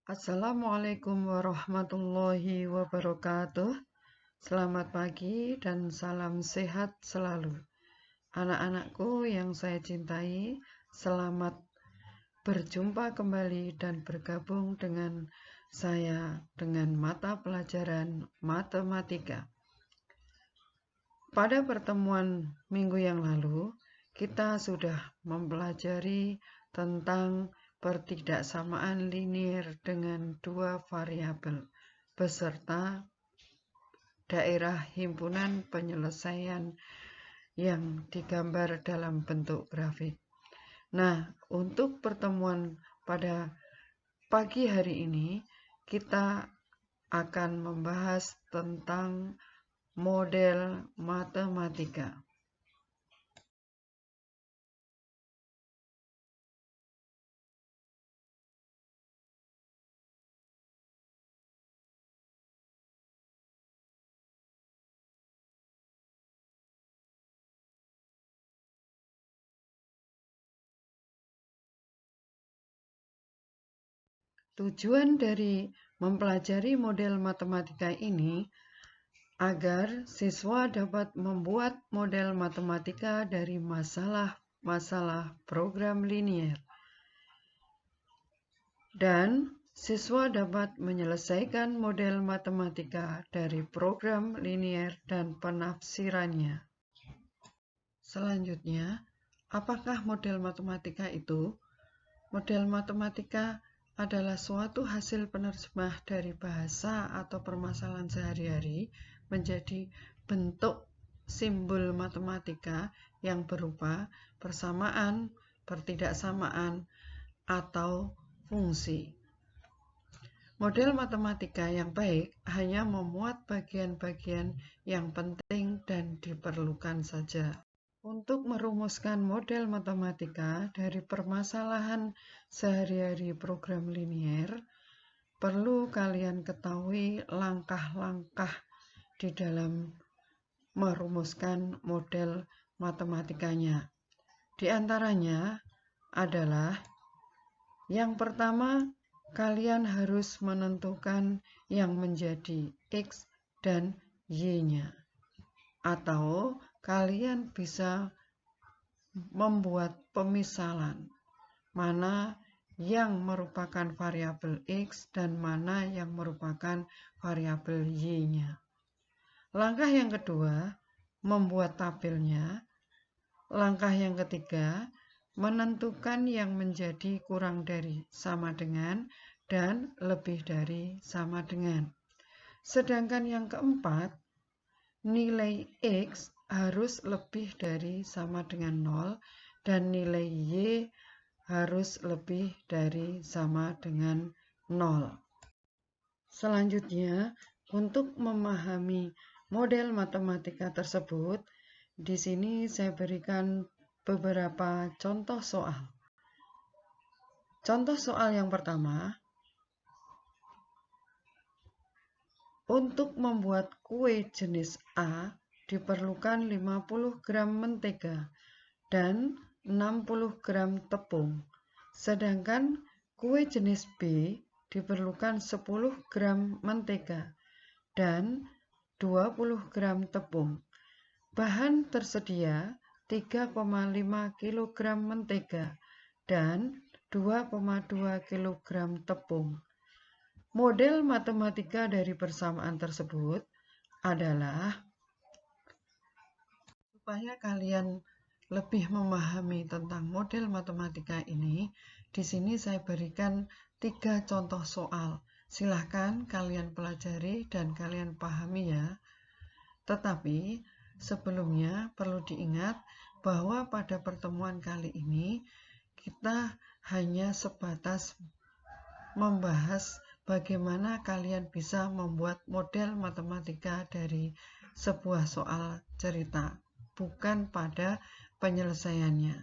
Assalamualaikum warahmatullahi wabarakatuh. Selamat pagi dan salam sehat selalu. Anak-anakku yang saya cintai, selamat berjumpa kembali dan bergabung dengan saya dengan mata pelajaran matematika. Pada pertemuan minggu yang lalu, kita sudah mempelajari tentang pertidaksamaan linier dengan dua variabel beserta daerah himpunan penyelesaian yang digambar dalam bentuk grafik. Nah, untuk pertemuan pada pagi hari ini, kita akan membahas tentang model matematika. Tujuan dari mempelajari model matematika ini agar siswa dapat membuat model matematika dari masalah-masalah program linier. Dan siswa dapat menyelesaikan model matematika dari program linier dan penafsirannya. Selanjutnya, apakah model matematika itu? Model matematika adalah suatu hasil penerjemah dari bahasa atau permasalahan sehari-hari menjadi bentuk simbol matematika yang berupa persamaan, pertidaksamaan, atau fungsi. Model matematika yang baik hanya memuat bagian-bagian yang penting dan diperlukan saja. Untuk merumuskan model matematika dari permasalahan sehari-hari program linier, perlu kalian ketahui langkah-langkah di dalam merumuskan model matematikanya. Di antaranya adalah yang pertama, kalian harus menentukan yang menjadi X dan Y-nya. Atau kalian bisa membuat pemisalan mana yang merupakan variabel X dan mana yang merupakan variabel Y-nya. Langkah yang kedua, membuat tabelnya. Langkah yang ketiga, menentukan yang menjadi kurang dari sama dengan dan lebih dari sama dengan. Sedangkan yang keempat, nilai X harus lebih dari sama dengan 0 dan nilai Y harus lebih dari sama dengan 0. Selanjutnya, untuk memahami model matematika tersebut, di sini saya berikan beberapa contoh soal. Contoh soal yang pertama, untuk membuat kue jenis A diperlukan 50 gram mentega dan 60 gram tepung. Sedangkan kue jenis B diperlukan 10 gram mentega dan 20 gram tepung. Bahan tersedia 3,5 kg mentega dan 2,2 kg tepung. Model matematika dari persamaan tersebut adalah, supaya kalian lebih memahami tentang model matematika ini, di sini saya berikan 3 contoh soal. Silahkan kalian pelajari dan kalian pahami ya. Tetapi sebelumnya perlu diingat bahwa pada pertemuan kali ini kita hanya sebatas membahas bagaimana kalian bisa membuat model matematika dari sebuah soal cerita, bukan pada penyelesaiannya.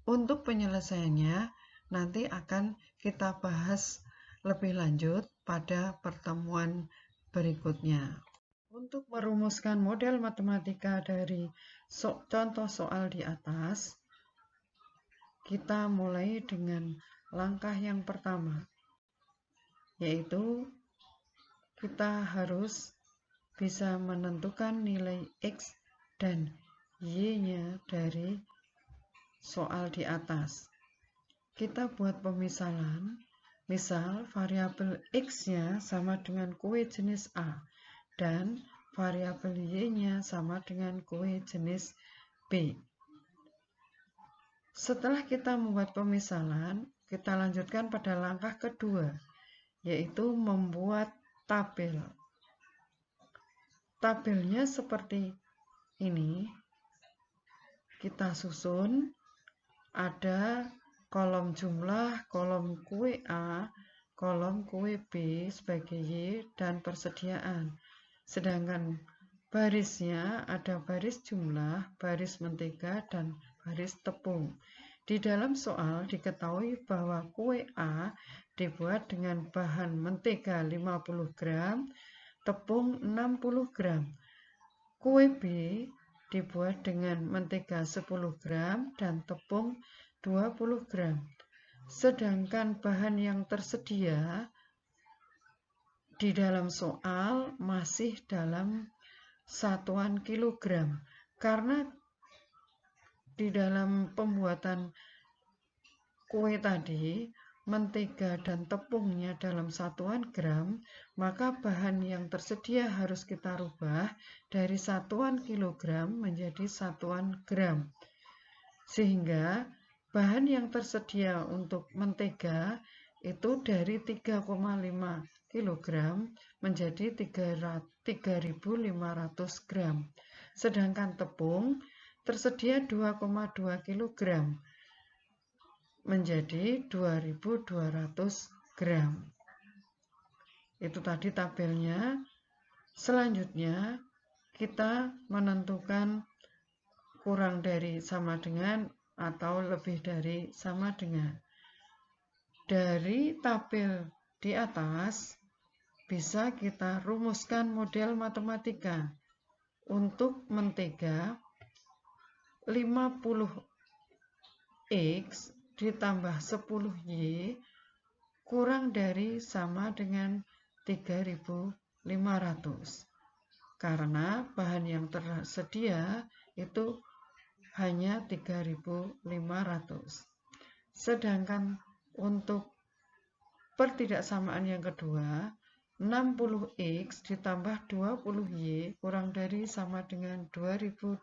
Untuk penyelesaiannya nanti akan kita bahas lebih lanjut pada pertemuan berikutnya. Untuk merumuskan model matematika dari contoh soal di atas, kita mulai dengan langkah yang pertama. yaitu kita harus bisa menentukan nilai X dan Y-nya dari soal di atas. Kita buat pemisalan, misal variabel X-nya sama dengan kue jenis A dan variabel Y-nya sama dengan kue jenis B. Setelah kita membuat pemisalan, kita lanjutkan pada langkah kedua, yaitu membuat tabel. Tabelnya seperti ini. Kita susun, ada kolom jumlah, kolom kue A, kolom kue B sebagai Y, dan persediaan. Sedangkan barisnya ada baris jumlah, baris mentega, dan baris tepung. Di dalam soal diketahui bahwa kue A dibuat dengan bahan mentega 50 gram, tepung 60 gram. Kue B dibuat dengan mentega 10 gram dan tepung 20 gram. Sedangkan bahan yang tersedia di dalam soal masih dalam satuan kilogram. Karena di dalam pembuatan kue tadi mentega dan tepungnya dalam satuan gram, maka bahan yang tersedia harus kita rubah dari satuan kilogram menjadi satuan gram. Sehingga bahan yang tersedia untuk mentega itu dari 3,5 kg menjadi 3.500 gram. Sedangkan tepung tersedia 2,2 kg menjadi 2.200 gram. Itu tadi tabelnya. Selanjutnya kita menentukan kurang dari sama dengan atau lebih dari sama dengan. Dari tabel di atas bisa kita rumuskan model matematika. Untuk mentega 50X ditambah 10Y kurang dari sama dengan 3.500. Karena bahan yang tersedia itu hanya 3.500. Sedangkan untuk pertidaksamaan yang kedua, 60X ditambah 20Y kurang dari sama dengan 2.200.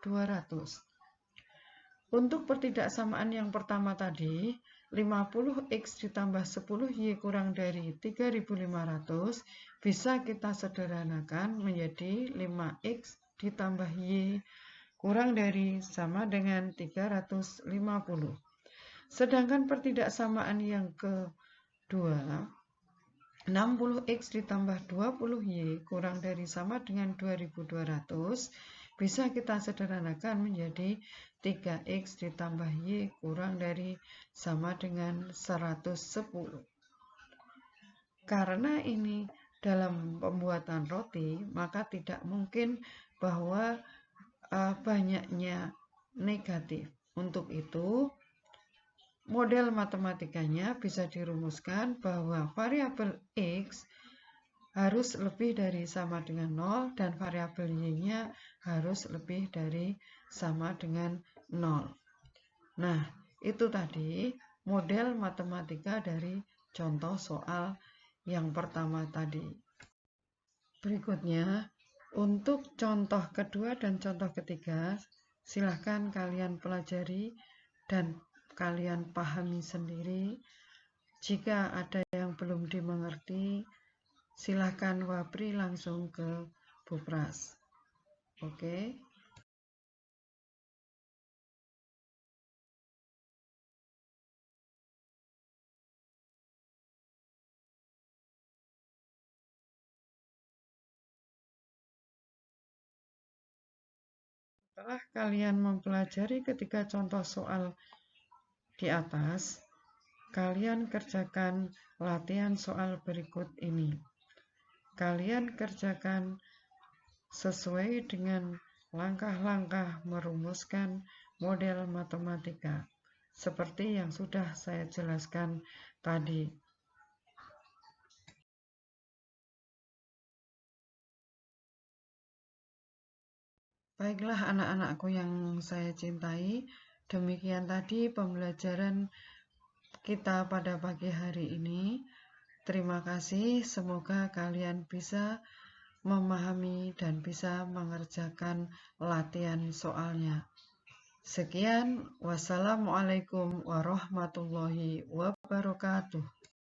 Untuk pertidaksamaan yang pertama tadi, 50X ditambah 10Y kurang dari 3.500 bisa kita sederhanakan menjadi 5X ditambah Y kurang dari sama dengan 350. Sedangkan pertidaksamaan yang kedua, 60X ditambah 20Y kurang dari sama dengan 2.200 bisa kita sederhanakan menjadi 3X ditambah Y kurang dari sama dengan 110. Karena ini dalam pembuatan roti, maka tidak mungkin bahwa banyaknya negatif. Untuk itu, model matematikanya bisa dirumuskan bahwa variabel X harus lebih dari sama dengan 0 dan variabel Y-nya harus lebih dari sama dengan 0. Nah, itu tadi model matematika dari contoh soal yang pertama tadi. Berikutnya, untuk contoh kedua dan contoh ketiga, silahkan kalian pelajari dan kalian pahami sendiri. Jika ada yang belum dimengerti, silahkan wapri langsung ke Bupras. Oke. Setelah kalian mempelajari ketiga contoh soal di atas, kalian kerjakan latihan soal berikut ini. Kalian kerjakan sesuai dengan langkah-langkah merumuskan model matematika, seperti yang sudah saya jelaskan tadi. Baiklah anak-anakku yang saya cintai, demikian tadi pembelajaran kita pada pagi hari ini. Terima kasih, semoga kalian bisa memahami dan bisa mengerjakan latihan soalnya. Sekian, wassalamualaikum warahmatullahi wabarakatuh.